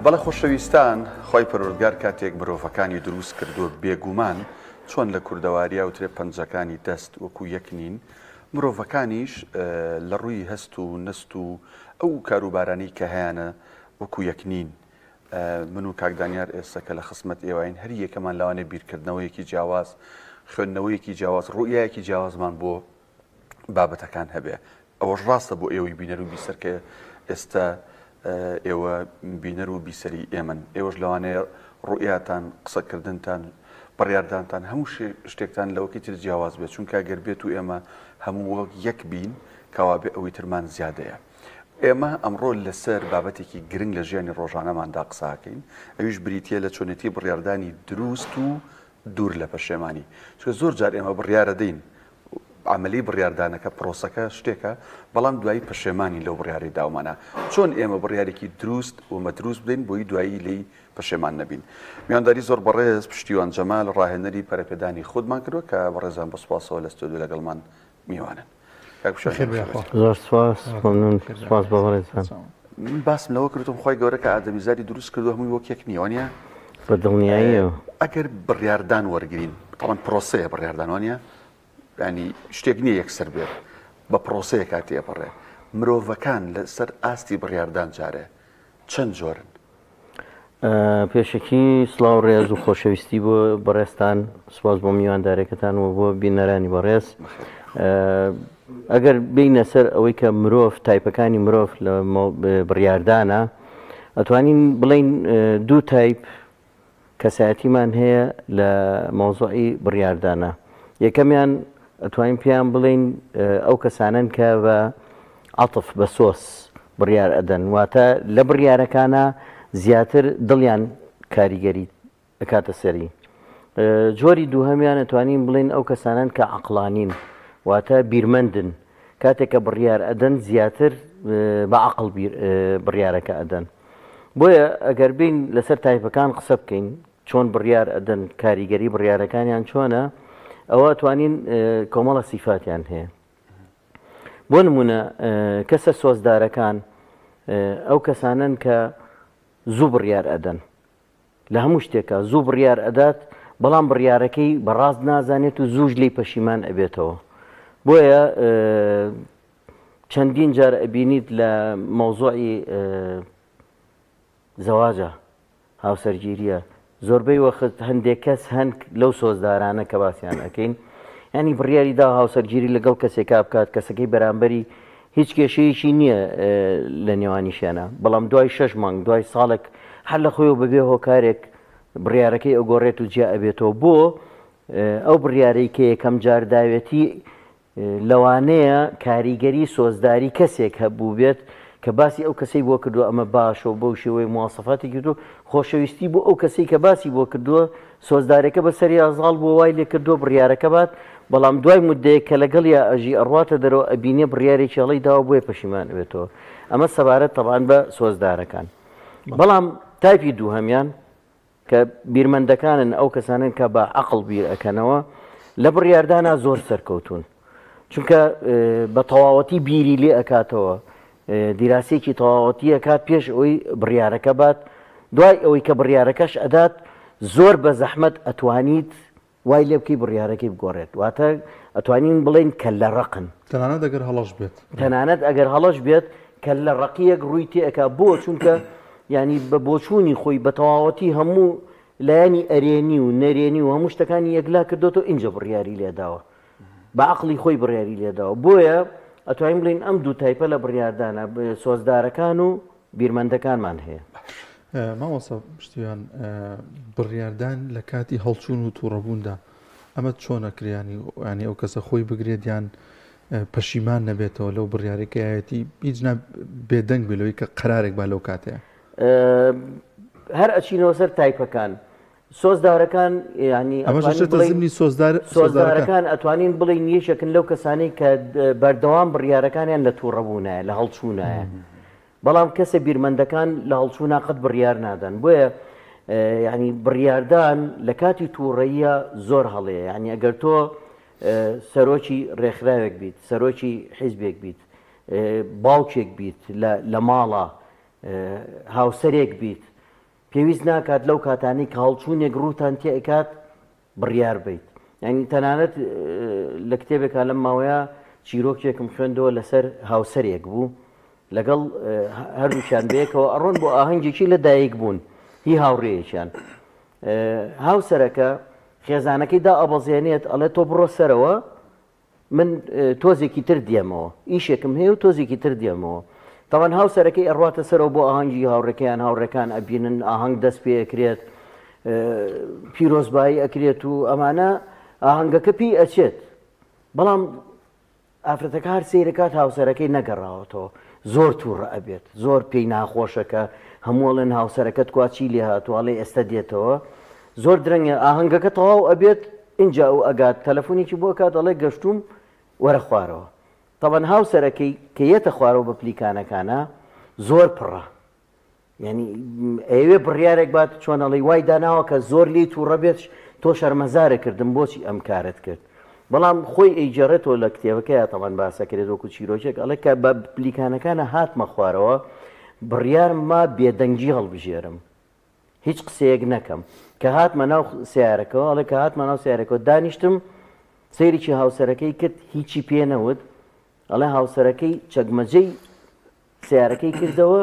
بەڵێ خۆشەویستان خۆی پەروەردگار کاتێک مرۆڤەکانی دروست کردو بێگومان چۆن لە کوردەواریە وترێ پەنجەکانی دەست وەکو یەک نین مرۆڤەکانیش لە ڕووی هەست و نەست و ئەو کاروبارانەی کە هەیەە وەکو یەک نین. من و کاکدانیار ئێستا کە لە خزمەت ئێوەین هەر یەکەمان لەوانێ بیرکردنەوەیەکی جیاواز خوێندنەوەیەکی جیاواز ڕوئیەکی جیاوازمان بۆ بابەتەکان هەبێ. ئەوەش ڕاستە بۆ ئێوەی بینەر و بیسەر کە ئێستا ئێوە بینەر و بیسەری ئێمن ئێوەش لەوانەیە ڕوئیاتان قسەکردنتان بڕیاردانتان هەموو شتێکتان لەوەکی تر جیاواز بێت چونکە گەر بێت و ئێمە هەموو وەک یەک بین کەوابێ ئەوەی ترمان زیادەیە. ئێمە ئەمڕۆ لەسەر بابەتێکی گرنگ لە ژیانی ڕۆژانەماندا قساکەین ئەویش بریتە لە چۆنێتی بڕیاردانی دروست و دوور لە پەشێمانی چکە زۆر جار ئێمە بڕیارە دەین عملی بڕیاردانەکە پرۆسەکە شتێکە بەڵام دوایی پەشێمانی لەو بڕیاری داومانە چۆن ئێمە بڕیارێکی دروست و مەدروست بدەین بۆی دوایی لی پەشێمان نەبین. میانداری زۆر بەڕێز پشتیوان جەمال ڕاهێنەری پەرەپێدانی خودمان کردووە کە بەڕێزان بەسپاسەوە لە ستۆدیۆ لەگەڵمان میوانن. زۆر سپاس سپاس بەڕێزان. من باسم لەوە کردم خۆی گەورە کە ئادەمیزادی دروست کردو هەمووی وەک یەک نیوانە بە دڵنیاییەوە ئەگەر بڕیاردان وەرگین تەڵەن پرۆسەیە بڕیاردانوانە ینی شتێک نییە یەکسەر بێت بە پرۆسەیە کاتێ بڕێ مرۆڤەکان لەسەر ئاستی بڕیاردان جارێ چەند جۆرن؟ پێشکی سڵاو ڕێز و خۆشەویستی بۆ بەڕێستان سپاس بۆ میواندارێکەکان و بۆ بینەرانی بەڕێز. ئەگەر بینە سەر ئەوەی کە مرۆڤ تایپەکانی مرۆڤ لە بڕیاردانە ئەتوانین بڵین دوو تایپ کەسایەتیمان هەیە لە مۆزوعی بڕیاردانە. یەکەمیان ئەتوانین پێیان بڵین ئەو کەسانن کە بە عەتف بە سۆس بڕیار ئەدەن واتە لە بڕیارەکانە زیاتر دڵیان کاریگەری ئەکاتە سەری. جۆری دووهەمیان ئەتوانین بڵین ئەو کەسانن کە عەقڵانین واتە بیرمەندن کاتێک کە بڕیار ئەدەن زیاتر بە عەقڵ بڕیارەکە ئەدەن. بۆیە ئەگەر بین لەسەر تایپەکان قسە بکەین چۆن بڕیار ئەدەن کاریگەری بڕیارەکانیان چۆنە ئەوە توانین کۆمەڵە سیفاتیان هەیە. بۆ نمونە کەسە سۆزدارەکان ئەو کەسانن کە زوو بڕیار ئەدەن لە هەموو شتێکە زوو بڕیار ئەدات بەڵام بڕیارەکەی بەڕاست نازانێت و زووش لی پەشیمان ئەبێتەوە. بۆیە چەندین جار ئەبینیت لە مۆزوعی زەواجە هاوسەرگیریە زۆربەی وەخت هەندێک کەس هەند لەو سۆزدارانە کە باسییان ئەەکەین ینی بڕیاریدا هاوسەرگیری لەگەڵ کەسێکا بکات کەسەکەی بەرامبەری هیچ کێشەیەکی نییە لە نێوانیشیانە بەڵام دوای 6 مانگ دوای ساڵێک هەر لە خۆی بەبێ هۆکارێک بڕیارەکەی ئەگۆڕێت و جیا ئەبێتەوە بۆ ئەو بڕیارەی کە یەکەم جارداوێتی لەوانەیە کاریگەری سۆزداری کەسێک هەبوو بێت کە باسی ئەو کەسەی بۆ کردووە ئەمە باشەوە بەو شێوەی مواسەفاتی کردو خۆشەویستی بۆ ئەو کەسەی کە باسی بۆ کردووە سۆزدارەکە بەسەری ئازاڵ بۆ وای لێ کردووە بڕیارەکە بات بەڵام دوای مدەیە کە لەگەڵ یا ئەژی ئەڕواتە دەرەوە ئەبینێ بڕیارێکی هەڵی داوە بۆیە پەشیمان بێتەوە. ئەمە سەبارەت تەبعاً بە سۆزدارەکان. بەڵام تایپی دووهەمیان کە بیرمەندەکانن ئەو کەسانن کە بە عەقڵ بیر ئەکەنەوە لە بڕیاردانە زۆر سەرکەوتون چونکە بە تەواوەتی بیری لێ ئەکاتەوە دیراسێکی تەواوەتی ئەکات پێش ئەوەی بڕیارەکە بات دوای ئەوەی کە بڕیارەکەش ئەدات زۆر بە زەحمەت ئەتوانیت وای لێ بکەی بڕیارەکەی بگۆڕێت واتە ئەتوانین بڵین کە لە ڕقن تەنانەت ئەگەر هەڵەش بێت تەنانەت ئەگەر هەڵەش بێت کە لە ڕقیەک ڕووی تێئەکا بۆ چونکە ینی بە بۆچوونی خۆی بە تەواوەتی هەموو لایەنی ئەرێنی و نەرێنی و هەموو شتەکانی یەکلا کردوەوە اینجا بڕیاری لێداوە بە عەقڵی خۆی بڕیاری لێداوە. بۆیە ئەتوانین بڵین ئەم دوو تایپە لە بڕیاردانە سۆزدارەکان و بیرمەندەکانمان هەیە. مامۆستا پشتیوان بڕیاردان لە کاتی هەڵچوون و تووڕەبووندا ئەمە چۆنە کریانی ینی ئەو کەسە خۆی بگرێت یان پەشیمان نەبێتەوە لەو بڕیارێکایەتی هیچ بێدەنگ بێلەوەی کە قەرارێک با لەو کاتەیە هەر ئەچینەوە سەر تایپەکان سۆزدارەکان ینی ئەمەشتەزمنی سۆزدارەکان ئەتوانین بڵین یەشێکن لەو کەسانەی کە بەردەوام بڕیارەکانیان لە تووڕەبوونایە لە هەڵچوونایە بەڵام کەسە بیرمەندەکان لە هەڵچوونا قەت بڕیار نادەن. بۆیە ینی بڕیاردان لە کاتی تووڕەیە زۆر هەڵەیە ینی ئەگەر تۆ سەرۆکی ڕێکخراوێک بیت سەرۆکی حیزبێک بیت باوکێک بیت لە ماڵە هاوسەرێک بیت پێویست ناکات لەو کاتانی کە هەڵچوونێک ڕووتان تێکات بڕیار بیت. یعنی تەنانەت لە کتێبێکا لەم ماوەیە چیرۆکێکم خوێندەوە لەسەر هاوسەرێک بوو لەگەڵ هەردووشان بەیەکەوە ئەڕۆن بۆ ئاهەنگێکی لە دایک بوون هی هاوڕێیەکیان. هاوسەرەکە خێزانەکەی دا ئەبەزێنێت ئەڵێ تۆ بڕۆ سەرەوە من تۆزێکی تر دێمەوە ئیشێکم هەیە و تۆزێکی تر دێمەوە. تاوان هاوسەرەکەی ئەڕاتە سەرەوە بۆ ئاهەنگی هاوڕەکەیان هاوڕەکان ئەبینن ئاهەنگ دەست پێ ئەکرێت پیرۆزبایی ئەکرێت و ئەمانە ئاهەنگەکە پێی ئەچێت بەڵام ئافرەتەکە هەر سیرەکات هاوسەرەکەی نەگەڕاوەتەوە زۆر تووڕە ئەبێت زۆر پێی ناخۆشەکە هەمووڵێن هاوسەرەکەت کوچی لێ هاتوواڵێ ئێستا دێتەوە زۆر درەنگە ئاهەنگەکە تەواو ئەبێت اینجا ئەو ئەگات تەلەفۆنێکی بۆ کات ئەڵێ گەشتوم وەرە خوارەوە. تەبەن هاوسەرەکەی کە یێتە خوارەوە بە پلیکانەکانە زۆر پڕە یعنی ئەوێ بڕیارێک بات چۆن ئەڵێ وای داناوە کە زۆر لی تووڕە بێت تۆ شەرمەزارە کردم بۆچی ئەم کارت کرد بەڵام خۆی ئەیجارێتەوە لە کتێبەکەیە تەمان باسەکرێت وەکو چیرۆکێک ئەڵێ کە بە پلیکانەکانە هاتمە خوارەوە بڕیارما بێدەنگی هەڵبژێرم هیچ قسەیەک نەکەم کە هاتمە ناو سیارەکەەوە ئەڵێ کە هاتمە ناو سیارەکەەوە دانیشتم سەیریی هاوسەرەکەی کرد هیچی پێ نەوت ئەڵێ هاوسەرەکەی چەکمەجەی سیارەکەی کردەوە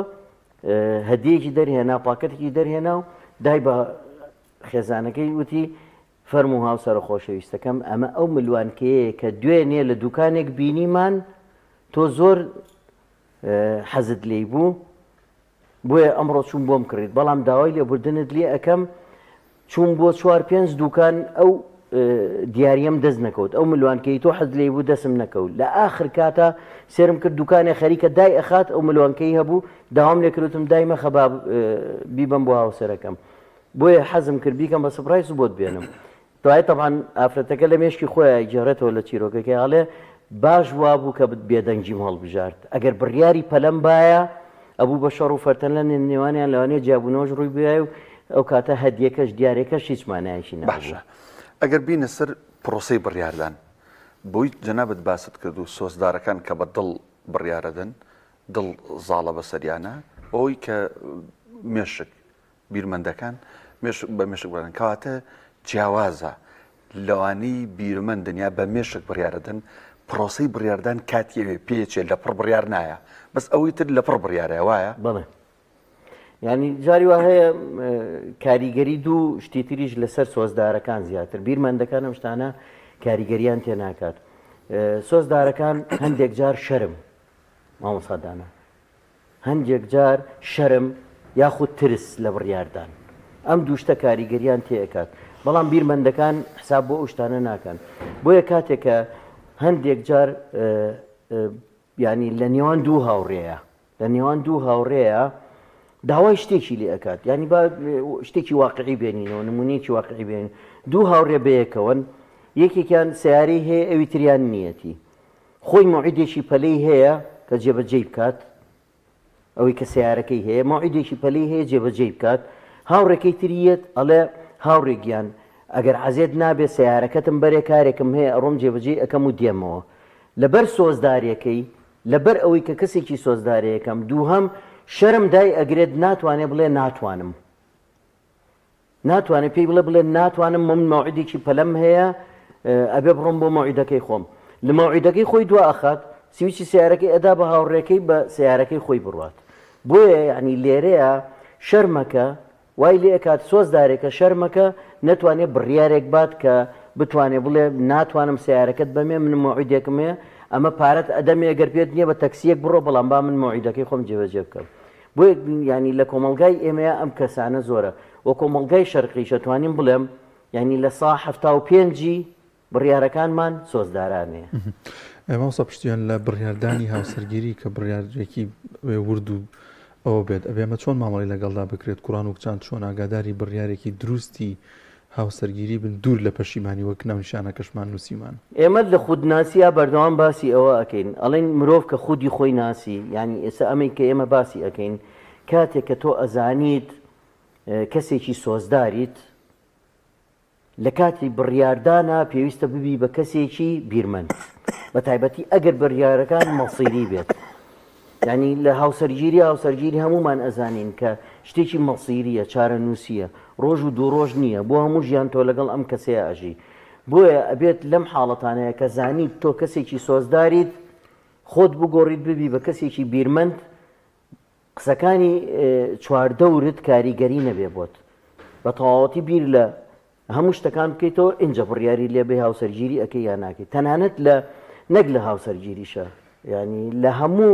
هەدیەکی دەرهێنا پاکەتێکی دەرهێنا و دای بە خێزانەکەی وتی فەرمو هاوسەرە خۆشەویستەکەم ئەمە ئەو ملوانکەیە کە دوێنێ لە دوکانێک بینیمان تۆ زۆر حەزت لێی بوو بۆیە ئەمڕۆ چوون بۆم کڕیت بەڵام داوای لێبوردنت لێ ئەەکەم چوون بۆ 4-5 دوکان ئەو دیاریم دەست نەکەوت ئەو ملوانکەی تۆ حەز لێی بوو دەسم نەکەوت لە ئاخر کاتە سێرم کرد دوکانێ خەریکە دای ئەخات ئەو ملوانکەی هەبوو داوام لێکردوتم دایمە خەبا بیبم بۆ هاوسەرەکەم بۆیە حەزم کرد بیکەم بە سپڕایس و بۆت بێنم دوای تەبان ئافرەتەکە لە مێشکی خۆیان گێڕێتەوە لە چیرۆکەکەی هەڵێ باش وا بوو کە بێدەنگیم هەڵبژارد ئەگەر بڕیاری پەلەم باە ئەبوو بە شەڕ و فەرتەن لە نێوانیان لەوانەیە جیابوونەوەش ڕووی بایە و ئەو کاتە هەدیەکەش دیارێکەش هیچ مانایشی باشە ئەگەر بینە سەر پرۆسەی بڕیاردان بۆی جەنابەت باست کرد و سۆزدارەکان کە بە دڵ بڕیارەدەن دڵ زاڵە بەسەریانە ئەوی کە مێشک بیرمەندەکان بە مێشک بڕیاردن کەواتە جیاوازە لەوانەی بیرمەند دنیا بە مێشک بڕیارەدەن پرۆسەی بڕیاردان کاتیەوێ پێچێت لە پڕ بڕیار نایە بەس ئەوەی تر لە پڕ بڕیارە وایە بڵێ ینی جاری وا هەیە کاریگەری دوو شتی تریش لەسەر سۆزدارەکان زیاتر بیرمەندەکانم شتانە کاریگەریان تێ ناکات سۆزدارەکان هەندێک جار شەرم مامۆسادانە هەندێک جار شەرم یاخود ترس لە بڕیاردان ئەم دووشتە کاریگەریان تێکات بەڵام بیرمەندەکان حساب بۆ ئەو شتانە ناکەن بۆیە کاتێکە هەندێک جار ینی لە نێوان دوو هاوڕێیە لە نێوان دوو هاوڕێیە داوای شتێکی لێ ئەکات ینی با شتێکی واقعی بێنینەوە نمونەیەکی واقعی بێن دوو هاوڕێ بەیەکەوەن یەکێکیان سیارەی هەیە ئەوی تریان نیەتی خۆی موعیدێکی پەلەی هەیە کە جێبەجێ بکات ئەوەی کە سیارەکەی هەیە موعیدێکی پەلەی هەیە جێبەجێ بکات هاوڕێکەی تریەت ئەڵێ هاوڕێگیان ئەگەر عەزێت نابێت سیارەکەتم بەرێ کارێکم هەیە ئەڕۆم جێبەجێ ئەەکەم و دێمەوە لەبەر سۆزدارەکەی لەبەر ئەوەی کە کەسێکی سۆزدارەکەم دووهەم شەرم دای ئەگرێت ناتوانێت بڵێ ناتوانم ناتوانێت پێی بڵێ ناتوانم من موعیدێکی پەلەم هەیە ئەبێ بڕۆم بۆ موعیدەکەی خۆم لە موعیدەکەی خۆی دوا ئەخات سویچی سیارەکەی ئەدا بە هاوڕێکەی بە سیارەکەی خۆی بڕات بۆیە یعنی لێرەیە شەرمەکە وای لێ ئەکات سۆزدارێکە شەرمەکە نەتوانێت بڕیارێک بات کە بتوانێت بڵێ ناتوانم سیارەکەت بەمێ من موعیدێکم هەیە ئەمە پارەت ئەدەمێ ئەگەر پێت نییە بە تەکسیەک بڕۆ بەڵام با من موعیدەکەی خۆم جێبەجێ بکەم بۆیە ینی لە کۆمەلگای ئێمەیە ئەم کەسانە زۆرە وە کۆمەلگای شەرقیشە توانین بڵێم ینی لە سا 75 بڕیارەکانمان سۆزدارانەیە ئەمەوسە پشتیان لە بڕیاردانی هاوسەرگیری کە بڕیارێکی ورد و ئەوە بێت ئەبێمە چۆن مامەڵی لەگەڵدا بکرێت قورآن و کچان چۆن ئاگاداری بڕیارێکی دروستی هاوسەرگیری بن دوور لە پەشیمانی وەک ناونیشانە کەشمان نووسیمان ئێمە لە خودناسیە بەردەوام باسی ئەوە ئەەکەین ئەڵێن مرۆڤ کە خودی خۆی ناسی ینی ئێستا ئەمەی کە ئێمە باسی ئەەکەین کاتێک کە تۆ ئەزانیت کەسێکی سۆزداریت لە کاتی بڕیاردانە پێویستە ببی بە کەسێکی بیرمەند بە تایبەتی ئەگەر بڕیارەکان مەسیری بێت ینی لە هاوسەرگیری هەمومان ئەزانین کە شتێکی مەسیریە چارە نووسیە ڕۆژ و دوو ڕۆژ نییە بۆ هەموو ژیان تۆ لەگەڵ ئەم کەسەیە ئەژی بۆیە ئەبێت لەم حاڵەتانەیە کە زانیت تۆ کەسێکی سۆزداریت خۆت بگۆڕیت ببی بە کەسێکی بیرمەند قسەکانی چواردەورت کاریگەری نەبێ بۆت بە تەواوەتی بیر لە هەموو شتەکان بکەیتەوە ئینجا بڕیاری لێبێ هاوسەرگیری ئەەکەی یان ناکەیت تەنانەت لە نەک لە هاوسەرگیریشە ینی لە هەموو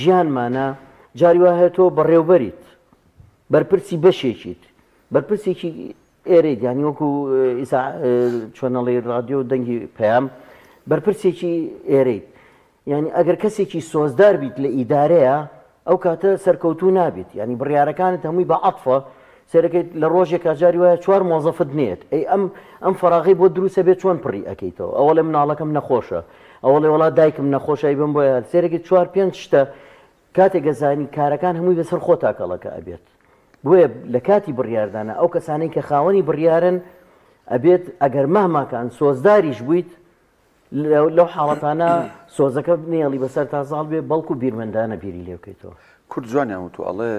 ژیانمانە جاری وایە تۆ بەڕێوبەریت بەرپرسی بەشێکیت بەرپرسێکی ئێرەیت ینی وەکو چۆنەڵی ڕادیۆ و دەنگی پەیام بەرپرسێکی ئێرەیت ینی ئەگەر کەسێکی سۆزدار بیت لە ئیدارەیە ئەو کاتە سەرکەوتوو نابیت ینی بڕیارەکانت هەمووی بە عەطفە سەرەکەیت لە ڕۆژێکا جاری وایە 4 مۆزەفت نێت ئەی ئەم فەراغی بۆ دروستە بێت چۆن پڕی ئەەکەیتەوە ئەوە لە مناڵەکەم نەخۆشە ئەوە لێ وڵات دایکم نەخۆشایی بم بۆیە سێرەکەی 4-5 شتە کاتێک گەزانی کارەکان هەمووی بەسەر خۆ تاکەڵەکە ئەبێت بۆیە لە کاتی بڕیاردانە ئەو کەسانەی کە خاوەنی بڕیارن ئەبێت ئەگەر مەهماکان سۆزداریش بوویت لەو حاڵەتانە سۆزەکە نێڵی بەسەر تازاڵ بێ بەڵکو بیرمەندانە بیری لێ بکەیتەوە کورد جوانیان وتو ئەڵێ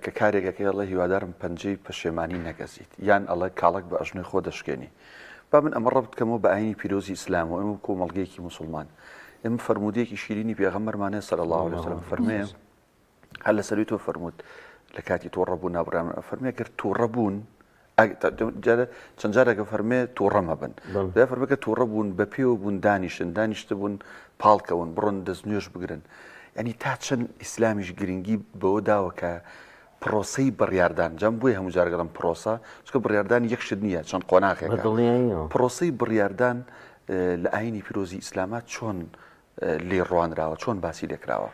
کە کارێکەکەی ئەڵێ هیوادارم پەنجەی پەشێمانی نەگەزیت یان ئەڵێ کاڵک بە ئەژنۆی خۆ دەشکێنی با من ئەمە ڕەبت بکەمەوە بە ئاینی پیرۆزی ئیسلام و ئەمە کۆمەڵگەیەکی موسڵمان ئێمە فەرمودەیەکی شیرینی پێغەمبەرمانەیە سەڵی الله علیه وسلم فەرمێ هەر لەسەروی تۆ فەرمووت لە کاتی تۆڕەبوون نابڕیان فەرمێ گەر تووڕەبوون چەند جارێکە فەرمێ تووڕەمە بن دا فەرمێ کە تووڕەبوون بە پێوە بوون دانیشتە بوون پاڵکەون بڕۆن دەست نوێژ بگرن ینی تا چەند ئیسلامیش گرنگی بەوە داوە کە پرۆسەی بڕیاردان جەم بووی هەموو جارگەڵم پرۆسە چکە بڕیاردان یەکشت نییە چەند قۆناغێکە پرۆسەی بڕیاردان لە ئاینی پیرۆزی ئیسلامات چۆن لێ ڕوانراوە چۆن باسی لێکراوە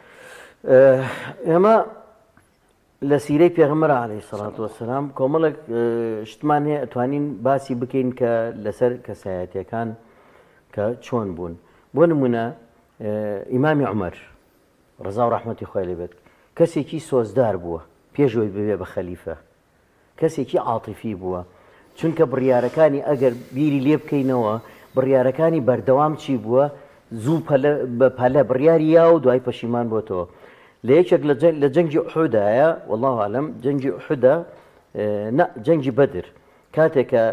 ئێمە لە سیرەی پێغەمبەر عەلەیهی سەڵات وەسەلام کۆمەڵێک شتمان هەیە ئەتوانین باسی بکەین کە لەسەر کەسایەتیەکان کە چۆن بوون بۆ نمونە ئیمامی عومەر ڕەزا و ڕەحمەتی خۆی لێ بێت کەسێکی سۆزدار بووە پێشەوەی ببێ بە خەلیفە کەسێکی عاتیفی بووە چونکە بڕیارەکانی ئەگەر بیری لێ بکەینەوە بڕیارەکانی بەردەوام چی بووە زوو بە پەلە بڕیاری یا و دوای پەشیمان بۆتەوە لە یەکێک لە جەنگی ئوحودایە والله عالم جەنگی ئوحودا جەنگی بەدر کاتێکە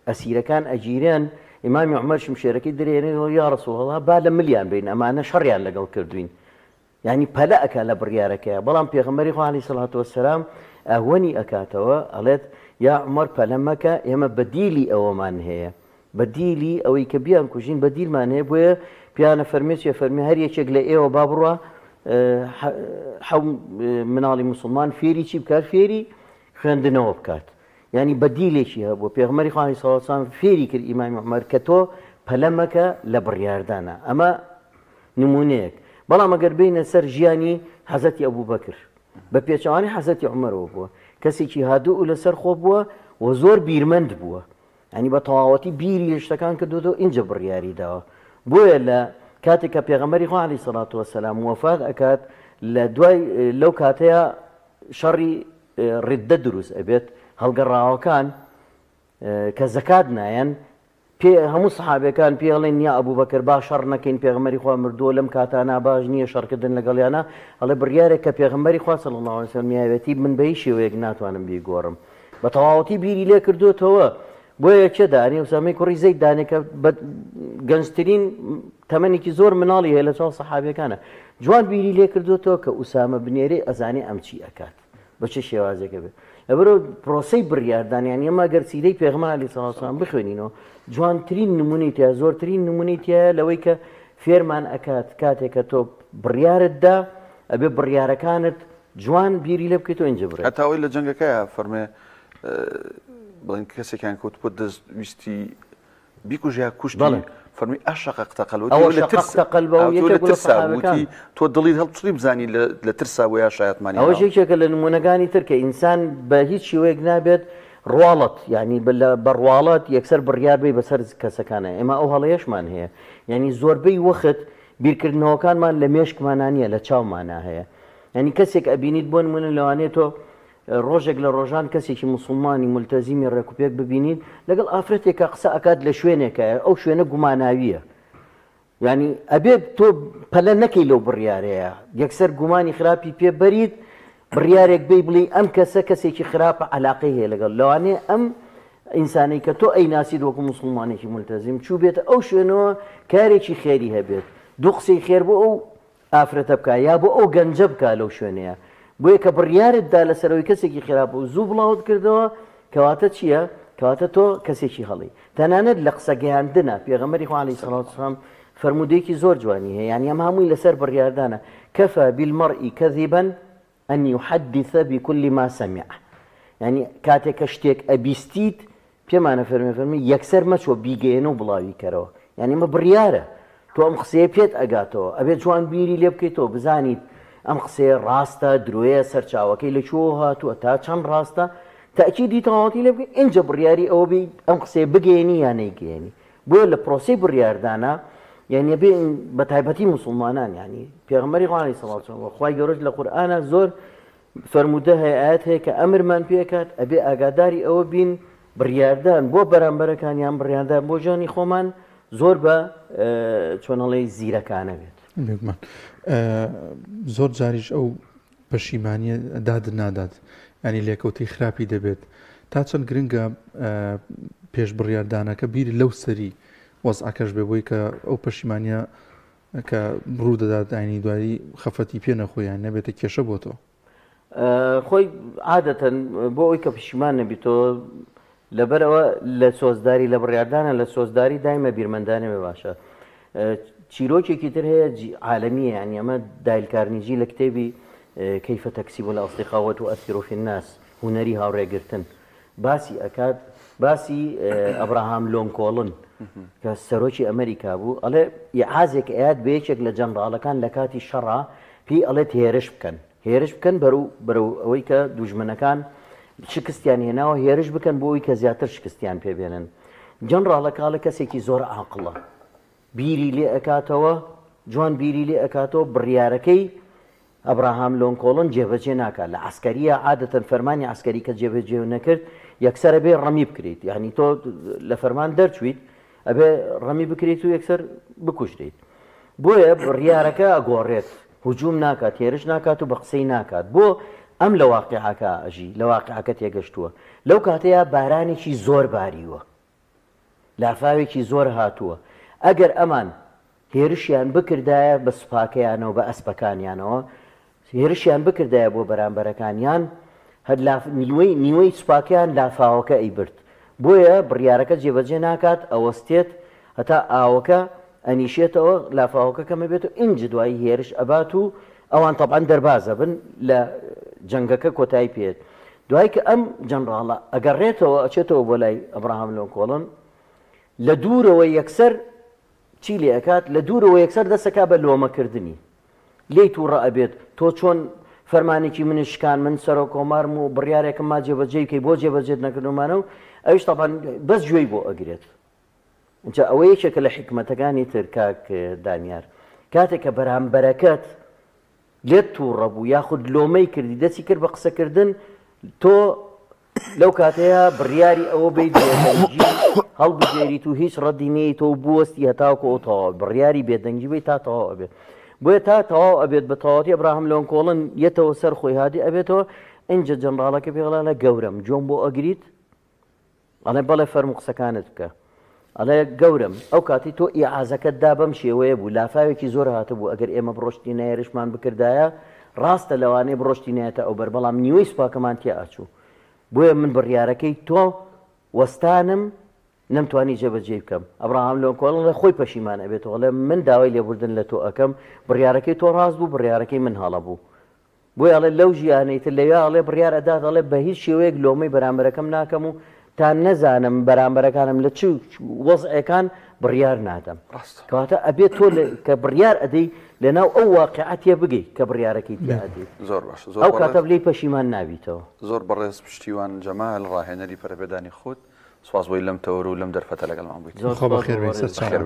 ئەسیرەکان ئەگیرێن ئیمامی عومەر شمشێرەکەی درێنێنەوە یا ڕەسوڵ ئەڵڵا با لە ملیان بین ئەمانە شەڕیان لەگەڵ کردوین ینی پەلە ئەکا لە بڕیارەکەیە بەڵام پێغەمبەری خوا عەلەیهی سەڵات وەسەلام ئەهوەنی ئەکاتەوە ئەڵێت یا عومەر پەلە مەکە ئێمە بەدیلی ئەوەمان هەیە بەدیلی ئەوەی کە بیان کوژین بەدیلمان هەیە بۆیە پیانە فەرمێ چێ فەرمی هەر یەکێک لە ئێوە با بڕوە مناڵی موسڵمان فێری چی بکات فێری خوێندنەوە بکات ینی بەدیلێکی هەیە بۆ پێغەمبەری خوا عەلەیهی سەڵات وەسەلام فێری کرد ئیمامی عومەر کە تۆ پەلە مەکە لە بڕیاردانە ئەمە نمونەیەک بەڵام ئەگەر بینە سەر ژیانی حەزەتی ئەبوبەکر بە پێچەوانی حەزەتی عومەرەوە بووە کەسێکی هادوو و لەسەر خۆ بووە و زۆر بیرمەند بووە ینی بە تەواوەتی بیری لە شتەکان کردوەوە ئینجا بڕیاری داوە بۆیە لە کاتێک کە پێغەمبەری خوا عەلەیهی سەڵات وەسەلام وەفات ئەکات لە دوای لەو کاتەیە شەڕی ڕیددە دروست ئەبێت هەڵگەڕاوەکان کە زەکات نایەن هەموو سەحابەکان پێڵێن یا ئەبوبەکر با شەڕ نەکەین پێغەمبەری خوا مردووە لەم کاتانە باش نییە شەڕکردن لەگەڵیانە ئەڵێ بڕیارێک کە پێغەمبەری خوا صلی الله علیه وسلم یاوێتی من بە هیچ شێوەیەک ناتوانم بیگۆڕم بە تەواوەتی بیری لێ کردوتەوە بۆیە چێ دانی ئوسامەی کوڕی زەید دانێکە گەنجترین تەمەنێکی زۆر مناڵی هەیە لە چاو سەحابەکانە جوان بیری لێ کردوتەوە کە ئوسامە بنێرەی ئەزانێ ئەم چی ئەکات بە چه شێوازێکە بێت لەبەرەوە پرۆسەی بڕیاردانیان ئێمە گەر سیرەی پێغەمبەر عەلەیهی سەڵات وەسەلام بخوێنینەوە جوانترین نمونەی تایە زۆرترین نمونەی تایە لەوەی کە فێرمان ئەکات کاتێکە تۆ بڕیارتدا ئەبێ بڕیارەکانت جوان بیری لێ بکەیتەوە ئینجا بڕێت هەتاوەی لە جەنگەکەیە فەرمێ بڵین کەسێکیان کەوت بۆ دەستویستی بیکوژیا کوشتی فەرمی ئاشەق قەتەقەلەوە تۆ دڵیت هەڵچڕی بزانی لە ترسا بۆ یا شایەتمانی ئەوە یەکێکە لە نمونەکانی تر کە ئینسان بە هیچ شێوەیەک نابێت ڕواڵەت یعنی بە ڕواڵەت یەکسەر بڕیار بێ بەسەر کەسەکانە ئێمە ئەو هەڵەیەشمان هەیە یعنی زۆربەی وەخت بیرکردنەوەکانمان لە مێشکمانە لە چاومانە هەیە ینی کەسێک ئەبینیت بۆ نمونە لەوانێت تۆ ڕۆژێک لە ڕۆژان کەسێکی موسڵمانی مولتەزیمی ڕێکوپێک ببینیت لەگەڵ ئافرەتێکە قسە ئەکات لە شوێنێکە ئەو شوێنە گوماناویە يعني ئەبێ تۆ پەلە نەکەی لەو بڕیارەیە یەکسەر گومانی خراپی پێ بەریت بڕیارێک بێ بڵێ ئەم کەسە کەسێکی خراپە عەلاقەی هەیە لەگەڵ لەوانەیە ئەم ئینسانەی کە تۆ ئەیناسیت وەکو موسڵمانێکی مولتەزیم چوو بێتە ئەو شوێنەوە کارێکی خێری هەبێت دوو قسەی خێر بۆ ئەو ئافرەتە بکە یا بۆ ئەو گەنجە بکە لەو شوێنەیە بۆیە کە بڕیارتدا لەسەرەوەی کەسێکی خراپ و زوو بڵاوت کردەوە کەواتە چییە؟ کەواتە تۆ کەسێکی هەڵی تەنانەت لە قسە گەیاندنە پێغەمبەری خوا عەلەیهی سەڵات وسەلام فرمودەیەکی زۆر جوانی هەیە یعنی ئەم هەمووی لەسەر بڕیاردانە کەفە بالمەرئی کەذیبا ئەن یحەدیث بكل ما سمع یعنی کاتێک کە شتێک ئەبیستیت پێمانە فەرمی یەکسەر مەچۆ بیگەێنە و بڵاوی کەرەوە یعنی مە بڕیارە تۆ ئەم قسەیە پێت ئەگاتەوە ئەبێت جوان بیری لێ بکەیتەوە بزانیت ئەم قسەیە ڕاستە درۆیە سەرچاوەکەی لەکوێوە هاتووە تا چەند ڕاستە تاکیدی تەواوەتی لێ بکەیت ئینجا بڕیاری ئەوە بێ ئەم قسەیە بگەێنی یان نەیگەێنی بۆیە لە پرۆسەی بڕیاردانە یعنی بێ بە تایبەتی موسڵمانان ینی پێغەمبەری خوا عەلەیهی سەڵات وسەلام خوای گەورەش لە قورئانە زۆر فەرموودە هەیە ئاەت هەیە کە ئەمرمان پێکات ئەبێ ئاگاداری ئەوە بین بڕیاردان بۆ بەرامبەرەکان یان بڕیاردان بۆ ژیانی خۆمان زۆر بە چۆنەڵێ زیرەکانە بێت بێگومان زۆر جاریش ئەو پەشیمانیە داد نادات ینی لێکەوتی خراپی دەبێت تا چەند گرنگە پێش بڕیاردانەکە بیری لەو سەری وەزعەکەش بێ بۆی کە ئەو پەشیمانیە کە ڕوو دەدات ئاینی دوایی خەفەتی پێ نەخۆیان نەبێتە کێشە بۆ تۆ خۆی عادەتەن بۆ ئەوی کە پشیمان نەبیتەوە لەبەرەوە لە سۆزداری لە بڕیاردانە لە سۆزداری دایمە بیرمەندانێ بێ باشە چیرۆکێکی تر هەیە عالەمیە ینی ئەمە دایلکارنیجی لە کتێبی کەیفە تەکسیب الأصدقاء وتؤثر في الناس هونەری هاوڕێگرتن باسی ئەکات باسی ئەبراهام لۆنکۆڵن کە سەرۆکی ئەمریکا بوو ئەڵێ ئیعازێک ئەیات بەیەکێک لە جەنرالەکان لە کاتی شەڕا پێی ئەڵێت هێرش بکەن هێرش بکەن بەرەو ئەوەی کە دوژمنەکان شکستیان هێناوە هێرش بکەن بۆ ئەوی کە زیاتر شکستیان پێبێنن جەنرالەکاڵە کەسێکی زۆر عاقڵە بیری لێ ئەکاتەوە جوان بیری لێ ئەکاتەوە بڕیارەکەی ئەبراهام لۆنکۆڵن جێبەجێ ناکات لە عسکەریە عادەتەن فەرمانی عسکەری کە جێبەجێ نەکرد یەکسەر ئەبێ ڕەمی بکرێت یعنی تۆ لە فەرمان دەرچویت ئەبێ ڕەمی بکرێت و یەکسەر بکوشتیت بۆیە بڕیارەکە ئەگۆڕێت هجوم ناکات هێرش ناکات و بە قسەی ناکات بۆ ئەم لە واقعەکە ئەژی لە واقعەکە تێگەشتووە لەو کاتەیە بارانێکی زۆر باریوە لافاوێکی زۆر هاتووە ئەگەر ئەمان هێرشیان بکردایە بە سوپاکەیانەوە بە ئەسپەکانیانەوە هێرشیان بکردایە بۆ بەرامبەرەکانیان هەر نیوەی سوپاکیان لافاوەکە ئەیبرد بۆیە بڕیارەکە جێبەجێ ناکات ئەوەستێت هەتا ئاوەکە ئەنیشێتەوە لافاوەکە کەمە بێت و ئینج دوایی هێرش ئەبات و ئەوان تەبعەن دەربازە بن لە جەنگەکە کۆتایی پێت دوای کە ئەم جەنڕاڵە ئەگەڕێتەوە ئەچێتەوە بۆ لای ئەبراهام لۆنکۆڵن لە دوورەوە یەکسەر چی لێ ئەکات لە دوورەوە یەکسەر دەسەکا بە لۆمەکردنی لێی تووڕە ئەبێت تۆ چۆن فەرمانێکی منشکان من سەرۆ کۆمارم و بڕیارێکم ما جێبەجێ بکەی بۆ جێبەجێت نەکردومانە و ئەویش تەبعەن بەس گوێی بۆ ئەگرێت اینجا ئەوە یەکێکە لە حکمەتەکانی تر کاک دانیار کاتێک کە بەرامبەرەکەت لێت تووڕە بوو یاخود لۆمەی کردی دەستی کرد بە قسەکردن تۆ لەو کاتەیە بڕیاری ئەوە بیت هەڵبژێریت و هیچ ڕەدی نەیت و بوەستی هەتاوکە ئەو تەواو بڕیاری بێدەنگی بیت تا تەواو ئەبێت بۆیە تا تەواو ئەبێت بە تەواوەتی ئەبراهام لۆنکۆڵن یەتەوە سەر خۆی هادی ئەبێتەوە ئینجا جەنڕاڵەکە پێڵا لە گەورم جۆم بۆ ئەگریت ئەڵێ بەڵێ فەرموو قسەکانت بکە ئەڵێ گەورم ئەو کاتی تۆ ئیعازەکەت دا بەم شێوەیە بوو لافاوێکی زۆر هاتبوو ئەگەر ئێمە بڕۆشتی نایێرشمان بکردایە ڕاستە لەوانەیە بڕۆشتی نایەتە ئەو بەر بەڵام نیوەی سوپاکەمان تێ ئاچوو بۆیە من بڕیارەکەی تۆ وەستانم نەمتوانی جێبەجێ بکەم ئەبراهام لۆنکۆڵن لە خۆی پەشیمان ئەبێتەوە لە من داوای لێبوردن لە تۆ ئەەکەم بڕیارەکەی تۆ ڕاست بوو بڕیارەکەی من هەڵە بوو بۆی ئەڵێ لەو ژیانەیتر لەوێ ئەڵێ بڕیار ئەدات ئەڵێ بە هیچ شێوەیەک لۆمەی بەرامبەرەکەم ناکەم و تا نەزانم بەرامبەرەکانم لە چ وەزعەکان بڕیار نادەم کەواتە ئەبێت تۆ کە بڕیار ئەدەی لەناو ئەو واقعەتێ بگەی کە بڕیارەکەی تێدێت زۆر باش ئەو کاتە لێی پەشیمان نابیتەوە زۆر بەڕێز پشتیوان جەمال ڕاهێنەری پەرەبێدانی خۆت سواز بۆی لەم تەوەر و لەم دەرفەتە لەگەڵمان بوویت خۆ بەخێر بێ سەر چاوێ